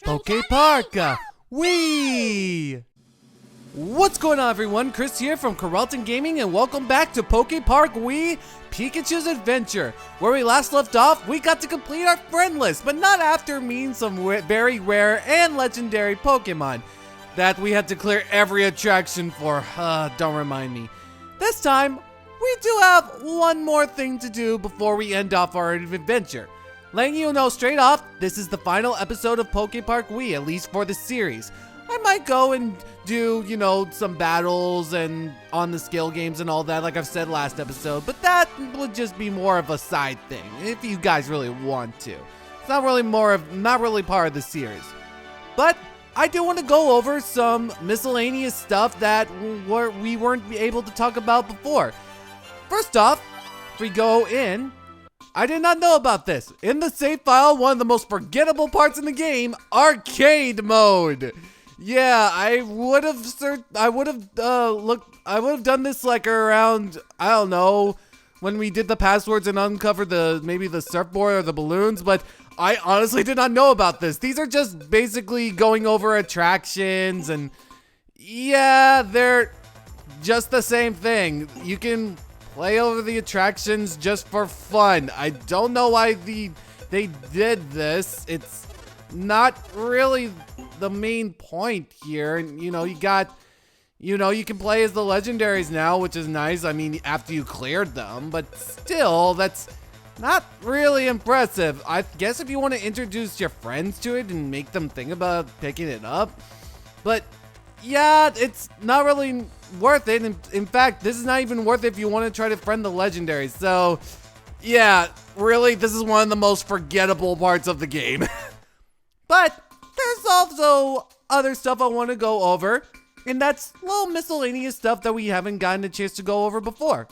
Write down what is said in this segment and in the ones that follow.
PokéPark Wii! What's going on, everyone? Chris here from Carlton Gaming, and welcome back to PokéPark Wii Pikachu's Adventure. Where we last left off, we got to complete our friend list, but not after meeting some very rare and legendary Pokemon that we had to clear every attraction for. Don't remind me. This time, we do have one more thing to do before we end off our adventure. Letting you know straight off, this is the final episode of PokéPark Wii, at least for the series. I might go and do, some battles and on the skill games and all that, like I've said last episode, but that would just be more of a side thing, if you guys really want to. It's not really part of the series. But I do want to go over some miscellaneous stuff that we weren't able to talk about before. First off, if we go in, I did not know about this. In the save file, one of the most forgettable parts in the game, arcade mode. Yeah, I would have done this like around, I don't know, when we did the passwords and uncovered maybe the surfboard or the balloons, but I honestly did not know about this. These are just basically going over attractions, and yeah, they're just the same thing. You can play over the attractions just for fun. I don't know why they did this. It's not really the main point here. And you can play as the legendaries now, which is nice. I mean, after you cleared them, but still, that's not really impressive. I guess if you want to introduce your friends to it and make them think about picking it up, but yeah, it's not really worth it. In fact, this is not even worth it if you want to try to friend the legendaries. So yeah, really, this is one of the most forgettable parts of the game. But there's also other stuff I want to go over, and that's little miscellaneous stuff that we haven't gotten a chance to go over before.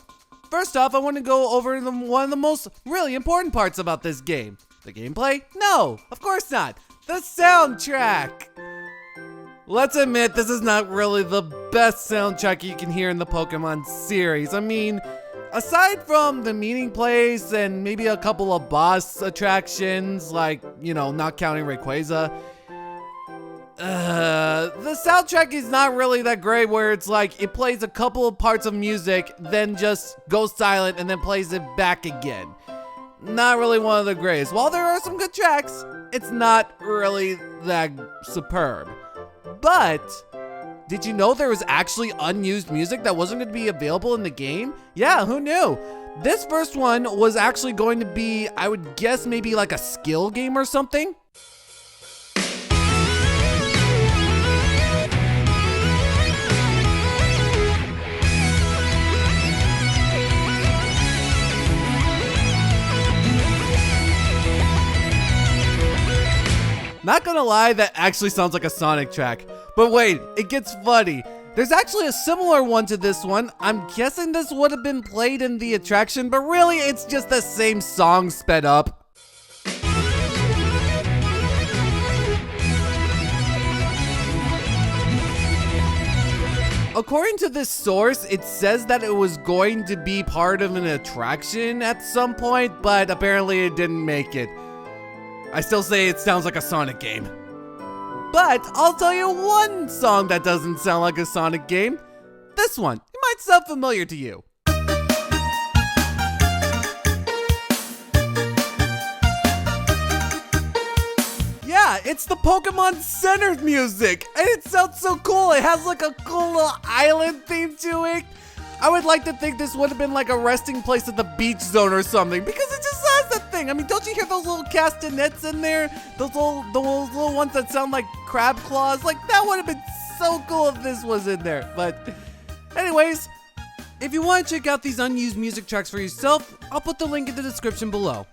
First off, I want to go over one of the most really important parts about this game. The gameplay? No, of course not. The soundtrack. Let's admit, this is not really the best soundtrack you can hear in the Pokemon series. I mean, aside from the meeting place and maybe a couple of boss attractions, like, not counting Rayquaza, the soundtrack is not really that great, where it's like it plays a couple of parts of music, then just goes silent and then plays it back again. Not really one of the greatest. While there are some good tracks, it's not really that superb. But did you know there was actually unused music that wasn't going to be available in the game? Yeah, who knew? This first one was actually going to be, I would guess, maybe like a skill game or something. Not gonna lie, that actually sounds like a Sonic track. But wait, it gets funny. There's actually a similar one to this one. I'm guessing this would have been played in the attraction, but really it's just the same song sped up. According to this source, it says that it was going to be part of an attraction at some point, but apparently it didn't make it. I still say it sounds like a Sonic game. But I'll tell you one song that doesn't sound like a Sonic game. This one. It might sound familiar to you. Yeah, it's the Pokemon Center music. And it sounds so cool. It has like a cool little island theme to it. I would like to think this would have been like a resting place at the beach zone or something, because it just has that thing. I mean, don't you hear those little castanets in there? Those little ones that sound like crab claws? Like, that would have been so cool if this was in there. But anyways, if you want to check out these unused music tracks for yourself, I'll put the link in the description below.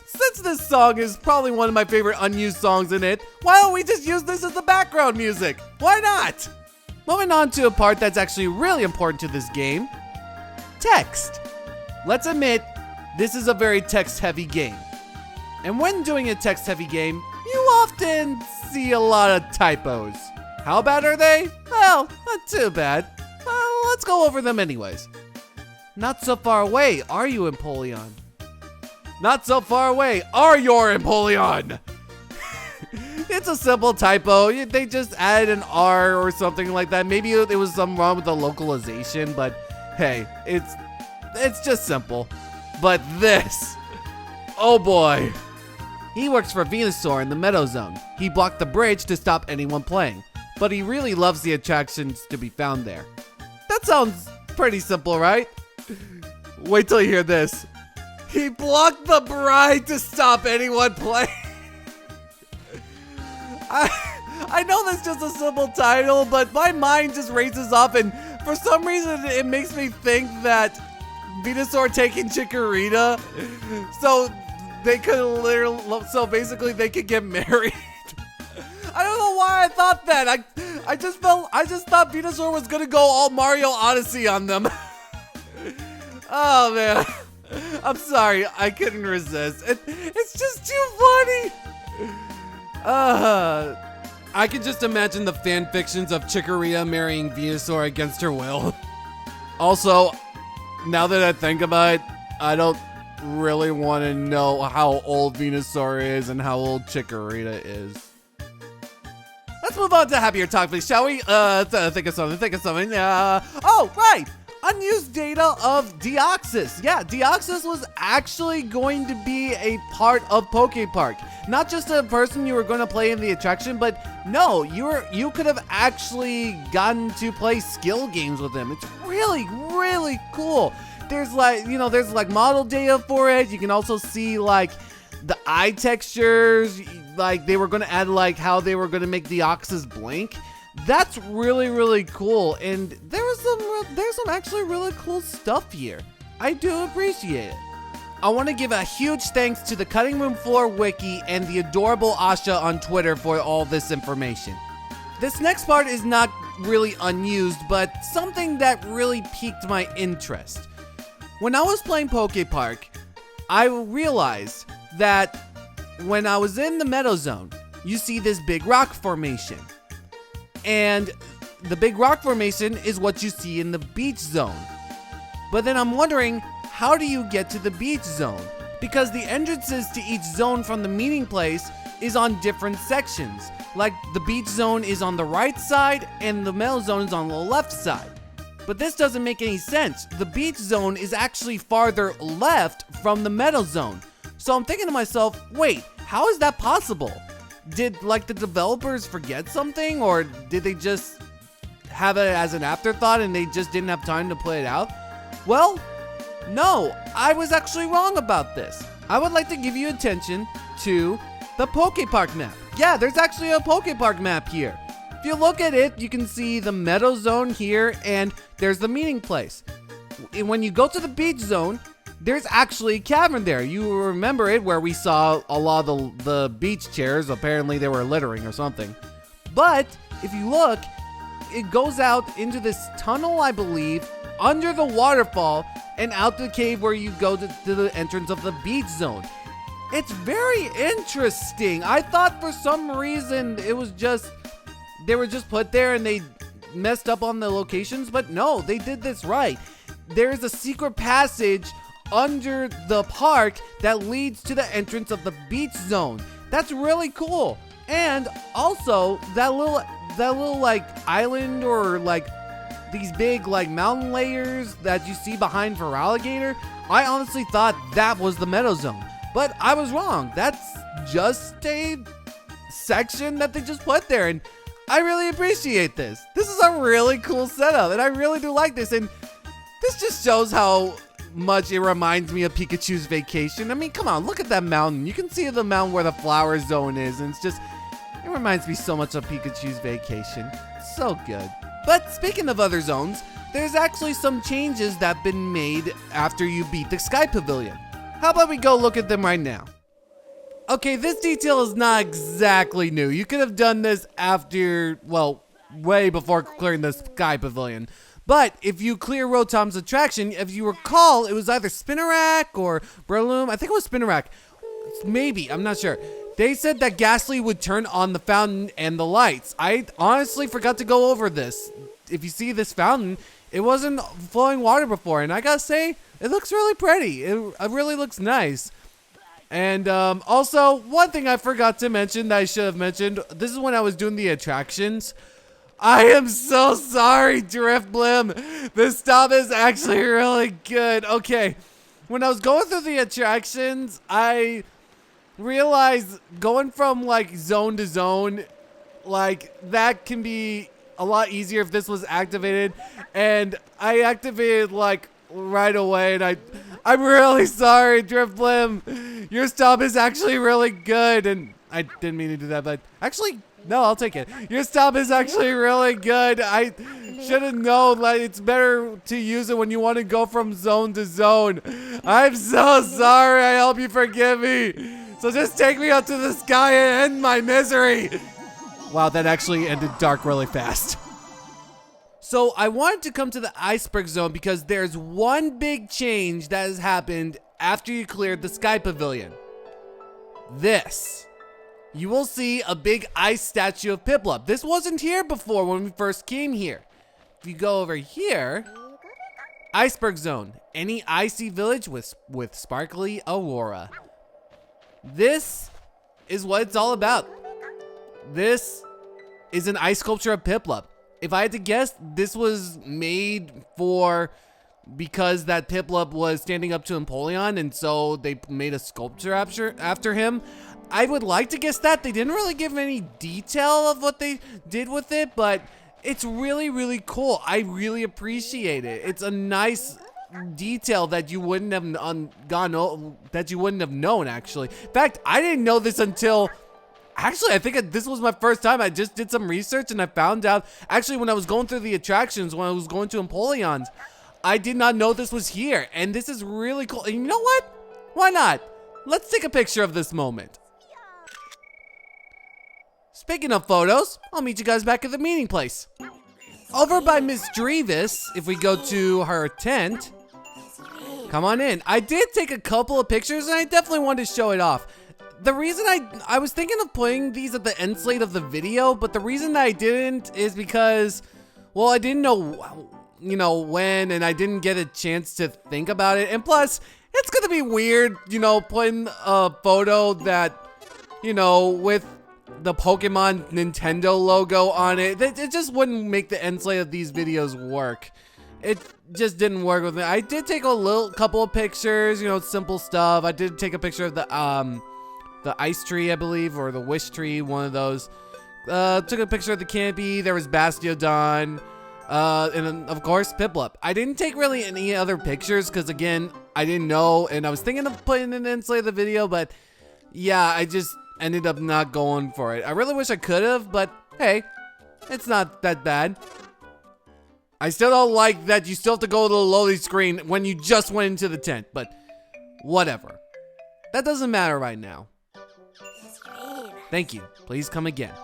Since this song is probably one of my favorite unused songs in it, why don't we just use this as the background music? Why not? Moving on to a part that's actually really important to this game. Text. Let's admit, this is a very text-heavy game. And when doing a text-heavy game, you often see a lot of typos. How bad are they? Well, not too bad. Let's go over them anyways. Not so far away, are you, Empoleon? Not so far away, are your Empoleon? It's a simple typo. They just added an R or something like that. Maybe there was something wrong with the localization, but hey, it's just simple. But this, oh boy. He works for Venusaur in the Meadow Zone. He blocked the bridge to stop anyone playing, but he really loves the attractions to be found there. That sounds pretty simple, right? Wait till you hear this. He blocked the bride to stop anyone playing. I know that's just a simple title, but my mind just races up, and for some reason it makes me think that Venusaur taking Chikorita, so they could so basically they could get married. I don't know why I thought that. I just thought Venusaur was gonna go all Mario Odyssey on them. Oh man, I'm sorry, I couldn't resist. It's just too funny. I can just imagine the fan fictions of Chikorita marrying Venusaur against her will. Also, now that I think about it, I don't really want to know how old Venusaur is and how old Chikorita is. Let's move on to happier topics, shall we? Think of something. Oh, right! Unused data of Deoxys. Yeah, Deoxys was actually going to be a part of PokéPark. Not just a person you were going to play in the attraction, but no, you could have actually gotten to play skill games with him. It's really, really cool. There's like model data for it. You can also see like the eye textures. Like they were going to add like how they were going to make Deoxys blink. That's really, really cool, and there's some actually really cool stuff here. I do appreciate it. I want to give a huge thanks to the Cutting Room Floor Wiki and the adorable Asha on Twitter for all this information. This next part is not really unused, but something that really piqued my interest. When I was playing PokéPark, I realized that when I was in the Meadow Zone, you see this big rock formation. And the big rock formation is what you see in the beach zone. But then I'm wondering, how do you get to the beach zone? Because the entrances to each zone from the meeting place is on different sections. Like the beach zone is on the right side and the meadow zone is on the left side. But this doesn't make any sense. The beach zone is actually farther left from the meadow zone. So I'm thinking to myself, wait, how is that possible? Did like the developers forget something, or did they just have it as an afterthought and they just didn't have time to play it out? Well, no, I was actually wrong about this. I would like to give you attention to the PokéPark map. Yeah, there's actually a PokéPark map here. If you look at it, you can see the Meadow Zone here, and there's the meeting place. When you go to the beach zone, there's actually a cavern there. You remember it where we saw a lot of the beach chairs. Apparently they were littering or something. But if you look, it goes out into this tunnel, I believe, under the waterfall and out the cave where you go to the entrance of the beach zone. It's very interesting. I thought for some reason it was just, they were just put there and they messed up on the locations, but no, they did this right. There's a secret passage under the park that leads to the entrance of the beach zone. That's really cool. And also that little like island or like these big like mountain layers that you see behind Feraligatr, I honestly thought that was the Meadow Zone, but I was wrong. That's just a section that they just put there, and I really appreciate this. This is a really cool setup, and I really do like this, and this just shows how much it reminds me of Pikachu's Vacation. I mean, come on, look at that mountain. You can see the mountain where the flower zone is, and it reminds me so much of Pikachu's Vacation. So good. But speaking of other zones, there's actually some changes that have been made after you beat the Sky Pavilion. How about we go look at them right now? Okay, this detail is not exactly new. You could have done this after, well, way before clearing the Sky Pavilion. But if you clear Rotom's attraction, if you recall, it was either Spinarak or Breloom. I think it was Spinarak. Maybe, I'm not sure. They said that Ghastly would turn on the fountain and the lights. I honestly forgot to go over this. If you see this fountain, it wasn't flowing water before, and I gotta say, it looks really pretty. It really looks nice. And also, one thing I forgot to mention that I should have mentioned, this is when I was doing the attractions. I am so sorry, Drift Blim. This stop is actually really good. Okay, when I was going through the attractions, I realized going from like zone to zone, like that can be a lot easier if this was activated. And I activated like right away, and I'm really sorry, Drift Blim. Your stop is actually really good, and I didn't mean to do that, but actually, no, I'll take it. Your stop is actually really good. I should have known that it's better to use it when you want to go from zone to zone. I'm so sorry. I hope you forgive me. So just take me up to the sky and end my misery. Wow, that actually ended dark really fast. So I wanted to come to the iceberg zone because there's one big change that has happened after you cleared the Sky Pavilion. This. You will see a big ice statue of Piplup. This wasn't here before when we first came here. If you go over here, iceberg zone. Any icy village with sparkly aurora. This is what it's all about. This is an ice sculpture of Piplup. If I had to guess, this was made because that Piplup was standing up to Empoleon, and so they made a sculpture after him. I would like to guess that. They didn't really give any detail of what they did with it, but it's really, really cool. I really appreciate it. It's a nice detail that you wouldn't have known, actually. In fact, I didn't know this until... Actually, I think this was my first time. I just did some research and I found out, actually, when I was going through the attractions, when I was going to Empoleon's, I did not know this was here. And this is really cool. And you know what? Why not? Let's take a picture of this moment. Speaking of photos, I'll meet you guys back at the meeting place. Over by Miss Drevis, if we go to her tent, come on in. I did take a couple of pictures and I definitely wanted to show it off. The reason I was thinking of putting these at the end slate of the video, but the reason I didn't is because, well, I didn't know, when, and I didn't get a chance to think about it. And plus, it's gonna be weird, putting a photo that, with the Pokemon Nintendo logo on it. It just wouldn't make the end slate of these videos work. It just didn't work with me. I did take a couple of pictures, simple stuff. I did take a picture of the ice tree, I believe, or the wish tree, one of those. Took a picture of the Campy. There was Bastiodon. And then, of course, Piplup. I didn't take really any other pictures because, again, I didn't know. And I was thinking of putting it in the video, but yeah, I just ended up not going for it. I really wish I could have, but hey, it's not that bad. I still don't like that you still have to go to the loading screen when you just went into the tent, but whatever. That doesn't matter right now. Thank you. Please come again.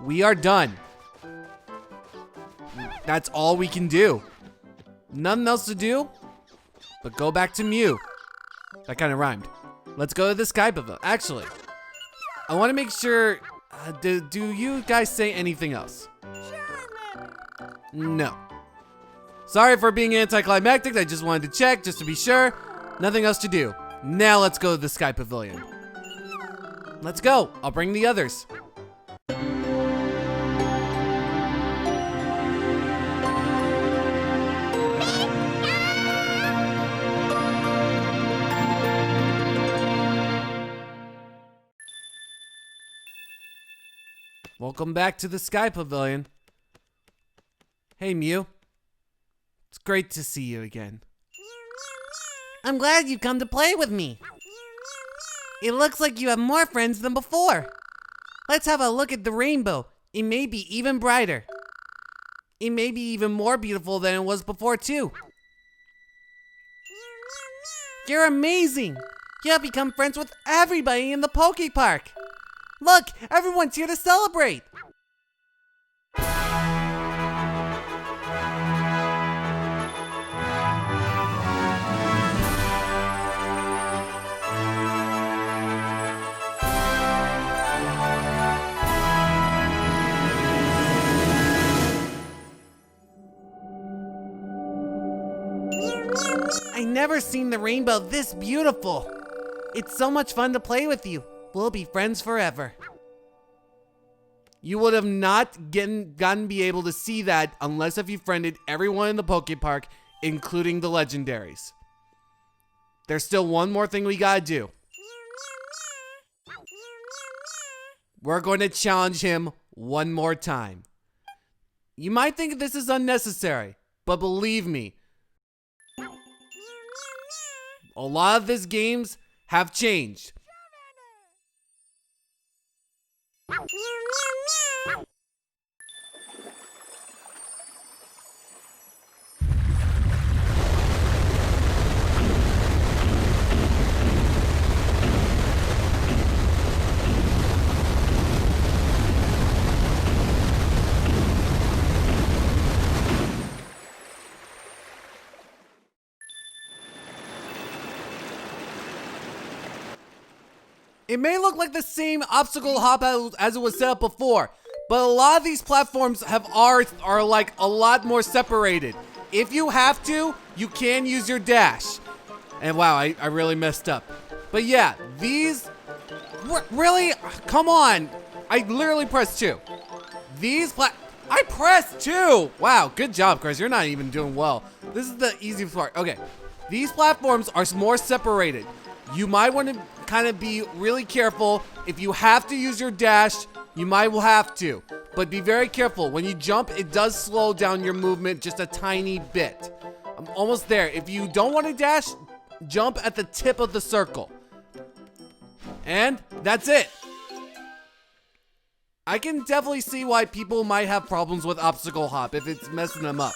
We are done. That's all we can do. Nothing else to do but go back to Mew. That kind of rhymed. Let's go to the Sky Pavilion. Actually, I want to make sure, do you guys say anything else? No. Sorry for being anticlimactic. I just wanted to check just to be sure. Nothing else to do. Now let's go to the Sky Pavilion. Let's go. I'll bring the others. Welcome back to the Sky Pavilion. Hey, Mew. It's great to see you again. I'm glad you've come to play with me. It looks like you have more friends than before. Let's have a look at the rainbow. It may be even brighter. It may be even more beautiful than it was before, too. You're amazing. You have become friends with everybody in the PokéPark. Look, everyone's here to celebrate. I never seen the rainbow this beautiful. It's so much fun to play with you. We'll be friends forever. You would have not gotten be able to see that unless if you friended everyone in the PokéPark, including the legendaries. There's still one more thing we gotta do. We're going to challenge him one more time. You might think this is unnecessary, but believe me, a lot of these games have changed. It may look like the same obstacle hop as it was set up before, but a lot of these platforms are like a lot more separated. If you have to, you can use your dash. And wow, I really messed up. But yeah, these, really? Come on. I literally pressed 2. I pressed 2. Wow, good job, Chris. You're not even doing well. This is the easy part. Okay, these platforms are more separated. You might want to kind of be really careful. If you have to use your dash, you might have to. But be very careful. When you jump, it does slow down your movement just a tiny bit. I'm almost there. If you don't want to dash, jump at the tip of the circle. And that's it. I can definitely see why people might have problems with obstacle hop if it's messing them up.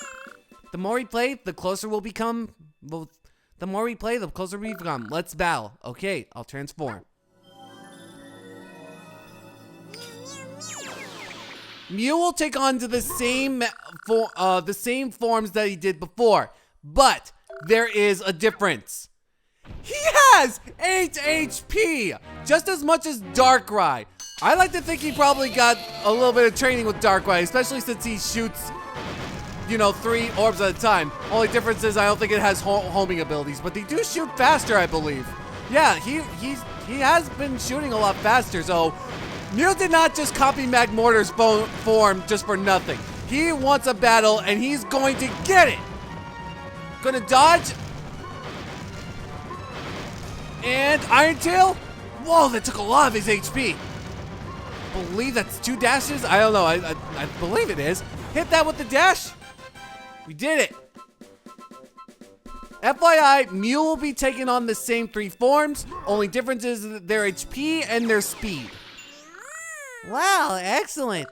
The more we play, the closer we'll become. The more we play, the closer we become. Let's battle. Okay, I'll transform. Mew will take on to the same forms that he did before, but there is a difference. He has 8 HP, just as much as Darkrai. I like to think he probably got a little bit of training with Darkrai, especially since he shoots, 3 orbs at a time. Only difference is I don't think it has homing abilities, but they do shoot faster, I believe. Yeah, he has been shooting a lot faster, so Mew did not just copy Magmortar's form just for nothing. He wants a battle, and he's going to get it. Gonna dodge. And Iron Tail. Whoa, that took a lot of his HP. I believe that's 2 dashes. I don't know. I believe it is. Hit that with the dash. We did it. FYI, Mew will be taking on the same 3 forms. Only difference is their HP and their speed. Wow, excellent.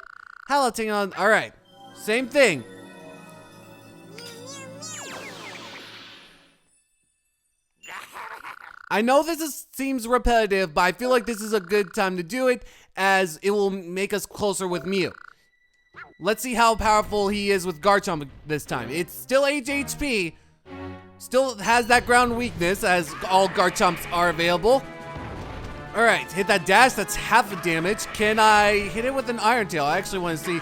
Hello, taking on. All right, same thing. I know this seems repetitive, but I feel like this is a good time to do it, as it will make us closer with Mew. Let's see how powerful he is with Garchomp this time. It's still 8 HP. Still has that ground weakness, as all Garchomps are available. Alright, hit that dash. That's half the damage. Can I hit it with an Iron Tail? I actually want to see.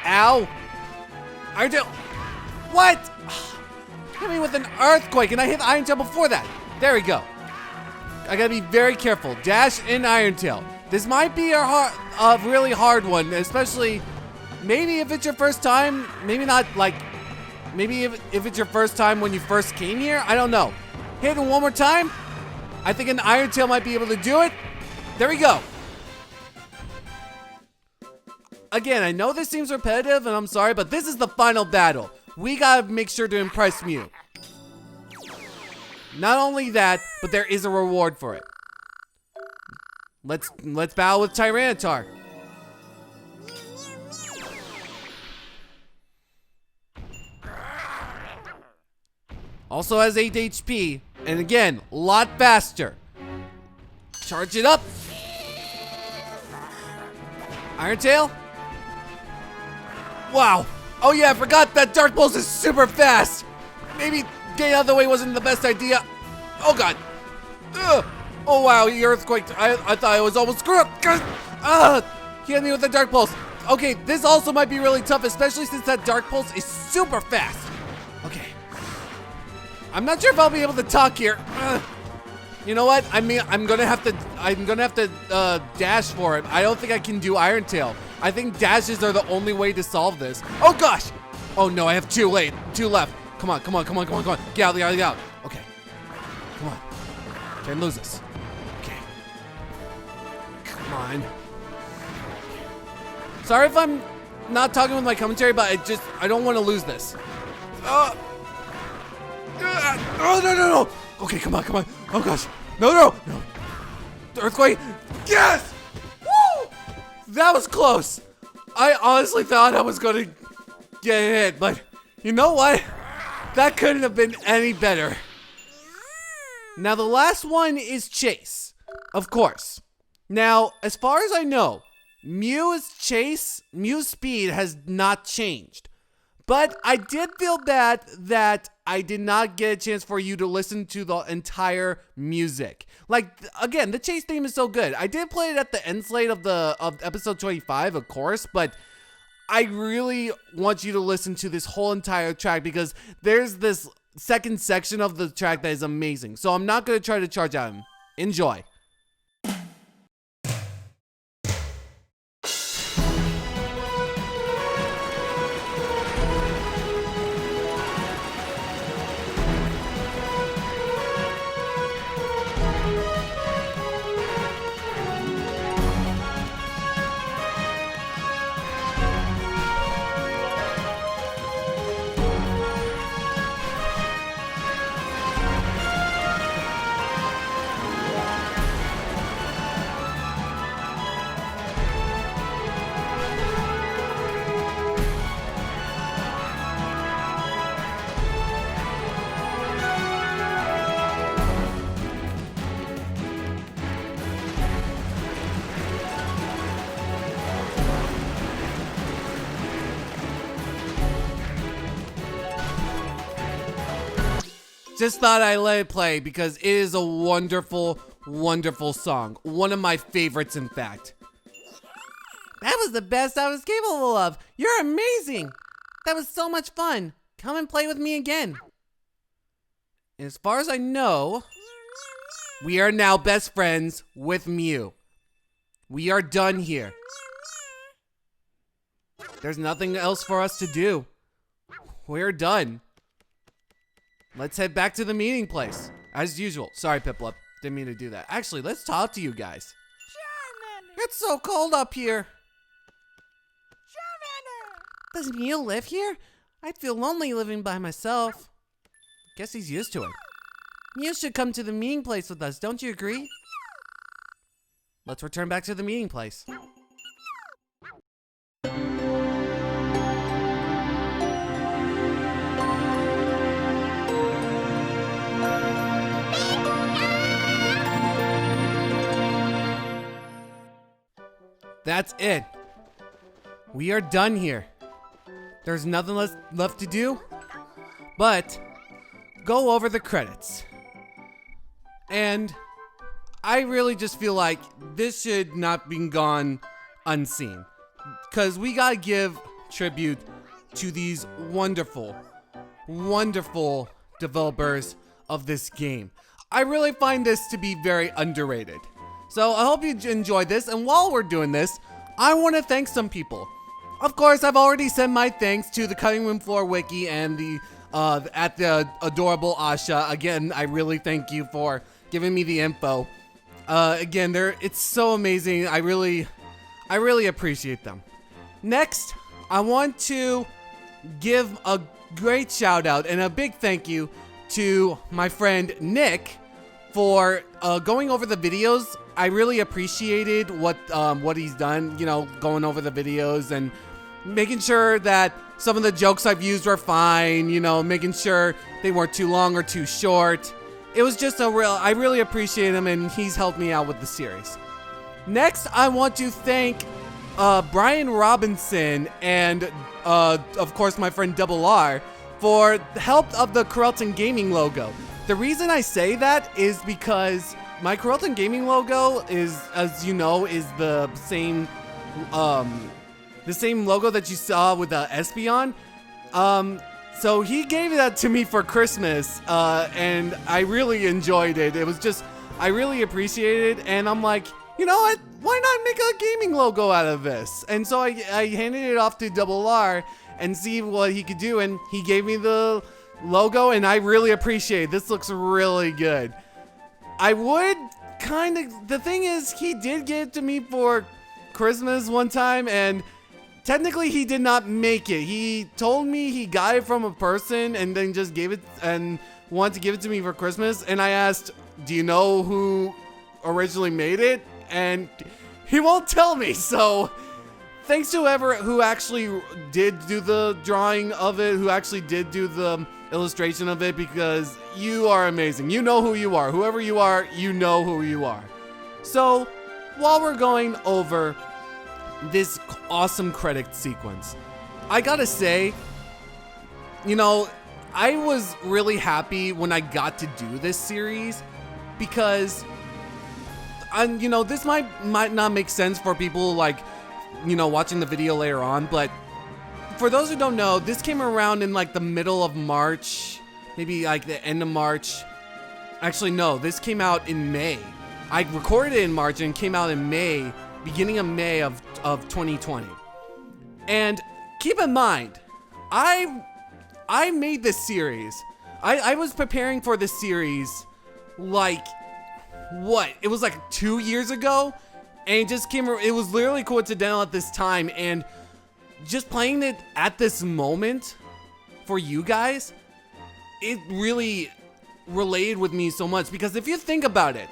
Ow. Iron Tail. What? Hit me with an Earthquake, and I hit Iron Tail before that. There we go. I gotta be very careful. Dash and Iron Tail. This might be a really hard one, especially maybe if it's your first time. Maybe not like, maybe if it's your first time when you first came here. I don't know. Hit it one more time. I think an Iron Tail might be able to do it. There we go. Again, I know this seems repetitive, and I'm sorry, but this is the final battle. We gotta make sure to impress Mew. Not only that, but there is a reward for it. Let's battle with Tyranitar. Also has 8 HP, and again, a lot faster. Charge it up. Iron Tail. Wow. Oh yeah, I forgot that Dark Pulse is super fast. Maybe getting out of the way wasn't the best idea. Oh god. Ugh. Oh wow, the Earthquake. I thought I was almost screwed up. He hit me with the Dark Pulse. Okay, this also might be really tough, especially since that Dark Pulse is super fast. Okay. I'm not sure if I'll be able to talk here. You know what? I mean, I'm gonna have to dash for it. I don't think I can do Iron Tail. I think dashes are the only way to solve this. Oh gosh! Oh no, I have two left. Come on. Get out, get out. Okay. Come on. Can't lose this. Okay. Come on. Sorry if I'm not talking with my commentary, but I don't want to lose this. Oh no. Okay, come on. Oh gosh. No. Earthquake. Yes! Woo! That was close. I honestly thought I was gonna get hit, but you know what? That couldn't have been any better. Now the last one is Chase, of course. Now, as far as I know, Mew's speed has not changed. But I did feel bad that I did not get a chance for you to listen to the entire music. Like, again, the Chase theme is so good. I did play it at the end slate of episode 25, of course, but I really want you to listen to this whole entire track because there's this second section of the track that is amazing. So I'm not going to try to charge out him. Enjoy. Just thought I'd let it play because it is a wonderful, wonderful song. One of my favorites, in fact. That was the best I was capable of. You're amazing. That was so much fun. Come and play with me again. And as far as I know, we are now best friends with Mew. We are done here. There's nothing else for us to do. We're done. Let's head back to the meeting place, as usual. Sorry, Piplup. Didn't mean to do that. Actually, let's talk to you guys. Charmander. It's so cold up here. Charmander. Does Mew live here? I'd feel lonely living by myself. Guess he's used to it. Mew should come to the meeting place with us, don't you agree? Let's return back to the meeting place. That's it. We are done here. There's nothing left to do but go over the credits. And I really just feel like this should not be gone unseen. Because we gotta give tribute to these wonderful, wonderful developers of this game. I really find this to be very underrated. So I hope you enjoyed this, and while we're doing this, I want to thank some people. Of course, I've already sent my thanks to the Cutting Room Floor Wiki and the adorable Asha. Again, I really thank you for giving me the info. Again, it's so amazing. I really appreciate them. Next, I want to give a great shout out and a big thank you to my friend Nick for going over the videos. I really appreciated what he's done, you know, going over the videos and making sure that some of the jokes I've used were fine, you know, making sure they weren't too long or too short. It was just I really appreciate him, and he's helped me out with the series. Next, I want to thank Brian Robinson and, of course, my friend Double R for the help of the Carlton Gaming logo. The reason I say that is because my Carlton Gaming logo is, as you know, is the same logo that you saw with the Espeon. So he gave that to me for Christmas, and I really enjoyed it. It was just I really appreciate it, and I'm like, you know what? Why not make a gaming logo out of this? And so I handed it off to Double R and see what he could do, and he gave me the logo, and I really appreciate it. This looks really good. I would kind of, the thing is, he did give it to me for Christmas one time, and technically he did not make it. He told me he got it from a person and then just gave it and wanted to give it to me for Christmas, and I asked, do you know who originally made it? And he won't tell me. So thanks to whoever who actually did do the drawing of it, who actually did do the illustration of it, because you are amazing. You know who you are. Whoever you are, you know who you are. So while we're going over this awesome credit sequence, I gotta say, you know, I was really happy when I got to do this series, because you know, this might not make sense for people like, you know, watching the video later on, but for those who don't know, this came around in like the middle of March, maybe like the end of March. Actually, no, this came out in May. I recorded it in March and came out in May, beginning of May of 2020. And keep in mind, I made this series. I was preparing for this series like, what? It was like 2 years ago, and it just came, it was literally coincidental at this time, and just playing it at this moment for you guys, it really related with me so much, because if you think about it,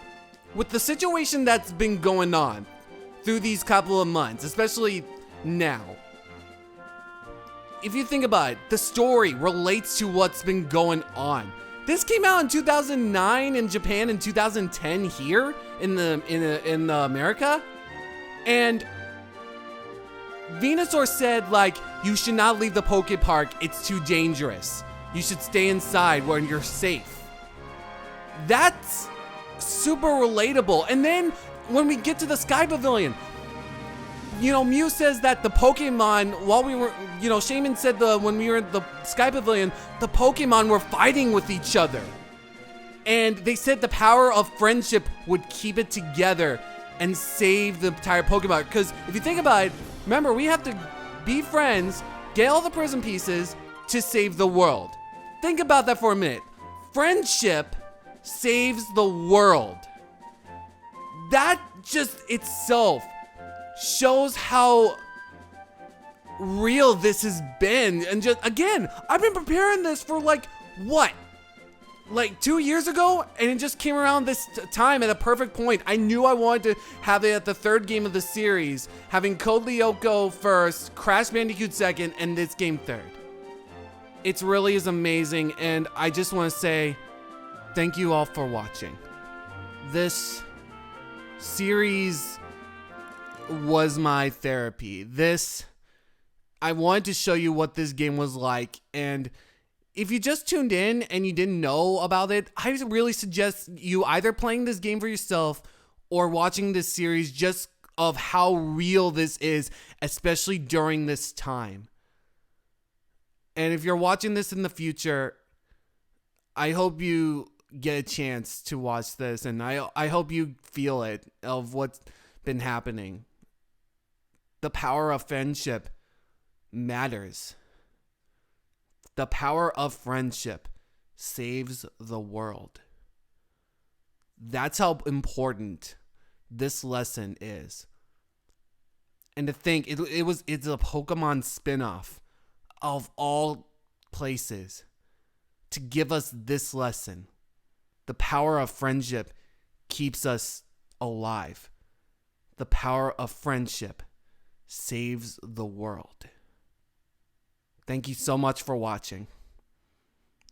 with the situation that's been going on through these couple of months, especially now, if you think about it, the story relates to what's been going on. This came out in 2009 in Japan, in 2010 here in America, and Venusaur said, like, you should not leave the PokéPark, it's too dangerous. You should stay inside where you're safe. That's super relatable. And then when we get to the Sky Pavilion, you know, Mew says that the Pokemon, while we were, you know, Shaman said when we were at the Sky Pavilion, the Pokemon were fighting with each other. And they said the power of friendship would keep it together and save the entire Pokemon. Because if you think about it, remember, we have to be friends, get all the prison pieces to save the world. Think about that for a minute. Friendship saves the world. That just itself shows how real this has been. And just, again, I've been preparing this for like, what? Like 2 years ago, and it just came around this time at a perfect point. I knew I wanted to have it at the third game of the series, having Code Lyoko first, Crash Bandicoot second, and this game third. It really is amazing, and I just want to say thank you all for watching. This series was my therapy. I wanted to show you what this game was like, and if you just tuned in and you didn't know about it, I really suggest you either playing this game for yourself or watching this series just of how real this is, especially during this time. And if you're watching this in the future, I hope you get a chance to watch this, and I hope you feel it, of what's been happening. The power of friendship matters. The power of friendship saves the world. That's how important this lesson is. And to think, it's a Pokemon spin-off of all places to give us this lesson. The power of friendship keeps us alive. The power of friendship saves the world. Thank you so much for watching.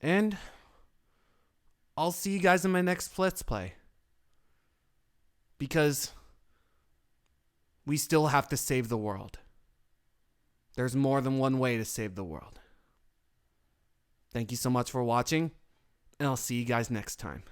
And I'll see you guys in my next Let's Play. Because we still have to save the world. There's more than one way to save the world. Thank you so much for watching, and I'll see you guys next time.